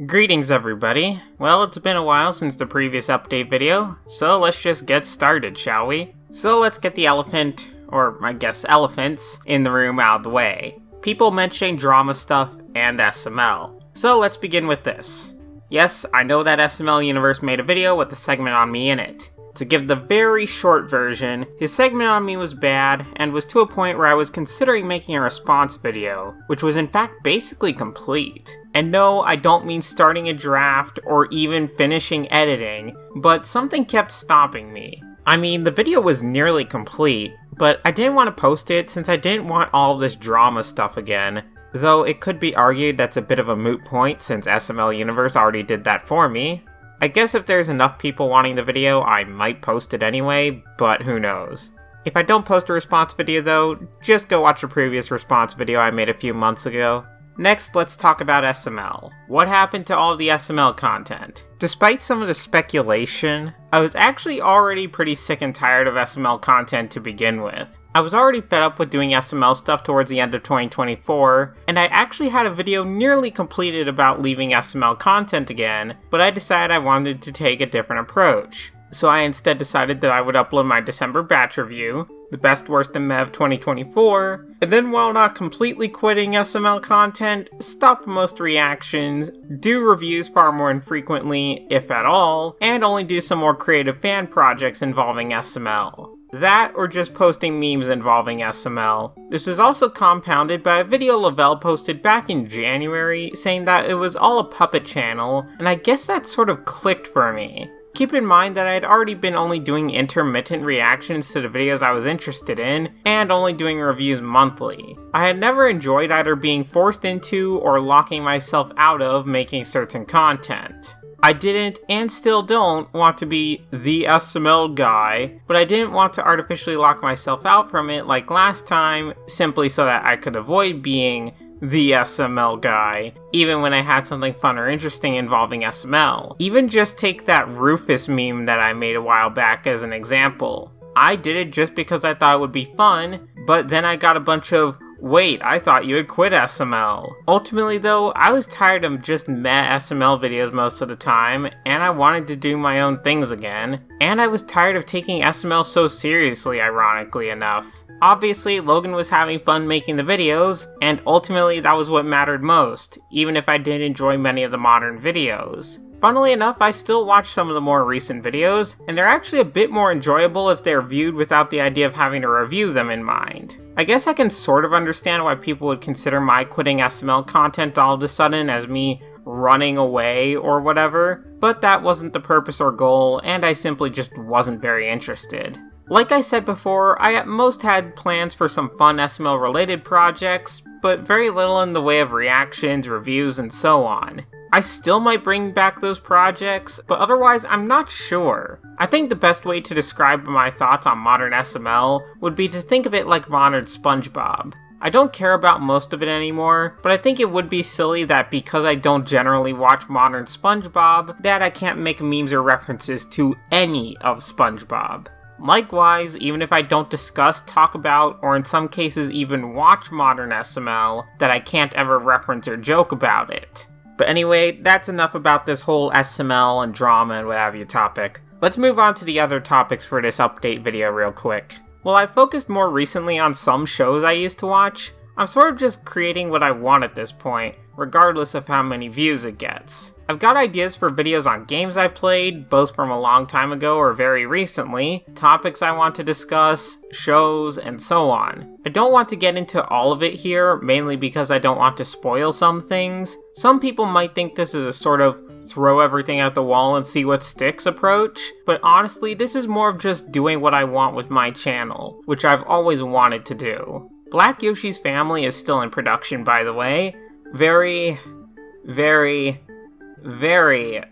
Greetings everybody. Well, it's been a while since the previous update video, so let's just get started, shall we? So let's get the elephant, or I guess elephants, in the room out of the way. People mentioning drama stuff and SML. So let's begin with this. Yes, I know that SML Universe made a video with a segment on me in it. To give the very short version, his segment on me was bad, and was to a point where I was considering making a response video, which was in fact basically complete. And no, I don't mean starting a draft or even finishing editing, but something kept stopping me. I mean, the video was nearly complete, but I didn't want to post it since I didn't want all this drama stuff again. Though it could be argued that's a bit of a moot point since SML Universe already did that for me. I guess if there's enough people wanting the video, I might post it anyway, but who knows. If I don't post a response video though, just go watch a previous response video I made a few months ago. Next, let's talk about SML. What happened to all the SML content? Despite some of the speculation, I was actually already pretty sick and tired of SML content to begin with. I was already fed up with doing SML stuff towards the end of 2024, and I actually had a video nearly completed about leaving SML content again, but I decided I wanted to take a different approach. So I instead decided that I would upload my December batch review, the best worst in Mev 2024, and then while not completely quitting SML content, stop most reactions, do reviews far more infrequently, if at all, and only do some more creative fan projects involving SML. That, or just posting memes involving SML. This was also compounded by a video Lavelle posted back in January, saying that it was all a puppet channel, and I guess that sort of clicked for me. Keep in mind that I had already been only doing intermittent reactions to the videos I was interested in, and only doing reviews monthly. I had never enjoyed either being forced into or locking myself out of making certain content. I didn't, and still don't, want to be the SML guy, but I didn't want to artificially lock myself out from it like last time, simply so that I could avoid being the SML guy, even when I had something fun or interesting involving SML. Even just take that Rufus meme that I made a while back as an example. I did it just because I thought it would be fun, but then I got a bunch of, wait, I thought you had quit SML. Ultimately though, I was tired of just meh SML videos most of the time, and I wanted to do my own things again, and I was tired of taking SML so seriously, ironically enough. Obviously, Logan was having fun making the videos, and ultimately that was what mattered most, even if I did enjoy many of the modern videos. Funnily enough, I still watch some of the more recent videos, and they're actually a bit more enjoyable if they're viewed without the idea of having to review them in mind. I guess I can sort of understand why people would consider my quitting SML content all of a sudden as me running away or whatever, but that wasn't the purpose or goal, and I simply just wasn't very interested. Like I said before, I at most had plans for some fun SML related projects, but very little in the way of reactions, reviews, and so on. I still might bring back those projects, but otherwise I'm not sure. I think the best way to describe my thoughts on modern SML would be to think of it like modern SpongeBob. I don't care about most of it anymore, but I think it would be silly that because I don't generally watch modern SpongeBob, that I can't make memes or references to any of SpongeBob. Likewise, even if I don't discuss, talk about, or in some cases even watch modern SML, that I can't ever reference or joke about it. But anyway, that's enough about this whole SML and drama and what have you topic. Let's move on to the other topics for this update video real quick. While I've focused more recently on some shows I used to watch, I'm sort of just creating what I want at this point, regardless of how many views it gets. I've got ideas for videos on games I played, both from a long time ago or very recently, topics I want to discuss, shows, and so on. I don't want to get into all of it here, mainly because I don't want to spoil some things. Some people might think this is a sort of throw everything at the wall and see what sticks approach, but honestly, this is more of just doing what I want with my channel, which I've always wanted to do. Black Yoshi's Family is still in production, by the way. Very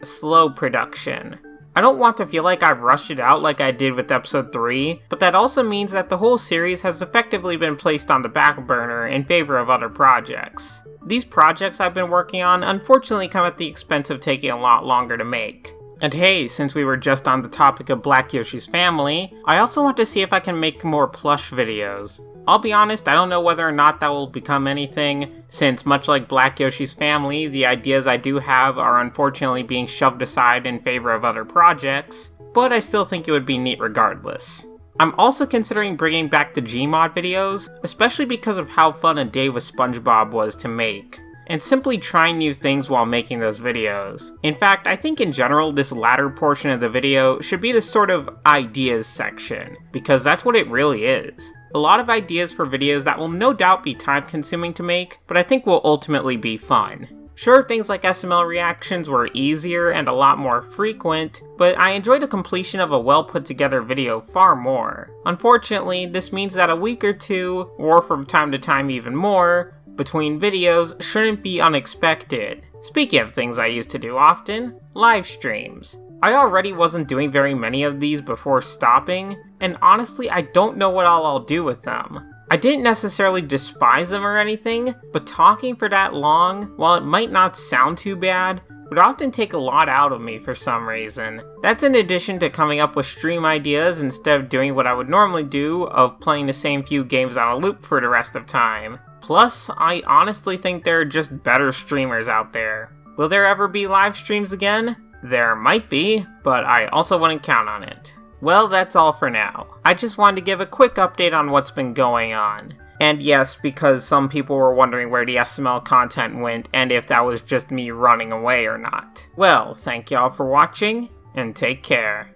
slow production. I don't want to feel like I've rushed it out like I did with episode 3, but that also means that the whole series has effectively been placed on the back burner in favor of other projects. These projects I've been working on unfortunately come at the expense of taking a lot longer to make. And hey, since we were just on the topic of Black Yoshi's Family, I also want to see if I can make more plush videos. I'll be honest, I don't know whether or not that will become anything, since much like Black Yoshi's family, the ideas I do have are unfortunately being shoved aside in favor of other projects, but I still think it would be neat regardless. I'm also considering bringing back the Gmod videos, especially because of how fun a day with SpongeBob was to make, and simply trying new things while making those videos. In fact, I think in general this latter portion of the video should be the sort of ideas section, because that's what it really is. A lot of ideas for videos that will no doubt be time consuming to make, but I think will ultimately be fun. Sure, things like SML reactions were easier and a lot more frequent, but I enjoyed the completion of a well put together video far more. Unfortunately, this means that a week or two, or from time to time even more, between videos shouldn't be unexpected. Speaking of things I used to do often, live streams. I already wasn't doing very many of these before stopping, and honestly I don't know what all I'll do with them. I didn't necessarily despise them or anything, but talking for that long, while it might not sound too bad, would often take a lot out of me for some reason. That's in addition to coming up with stream ideas instead of doing what I would normally do of playing the same few games on a loop for the rest of time. Plus, I honestly think there are just better streamers out there. Will there ever be live streams again? There might be, but I also wouldn't count on it. Well, that's all for now. I just wanted to give a quick update on what's been going on. And yes, because some people were wondering where the SML content went and if that was just me running away or not. Well, thank y'all for watching, and take care.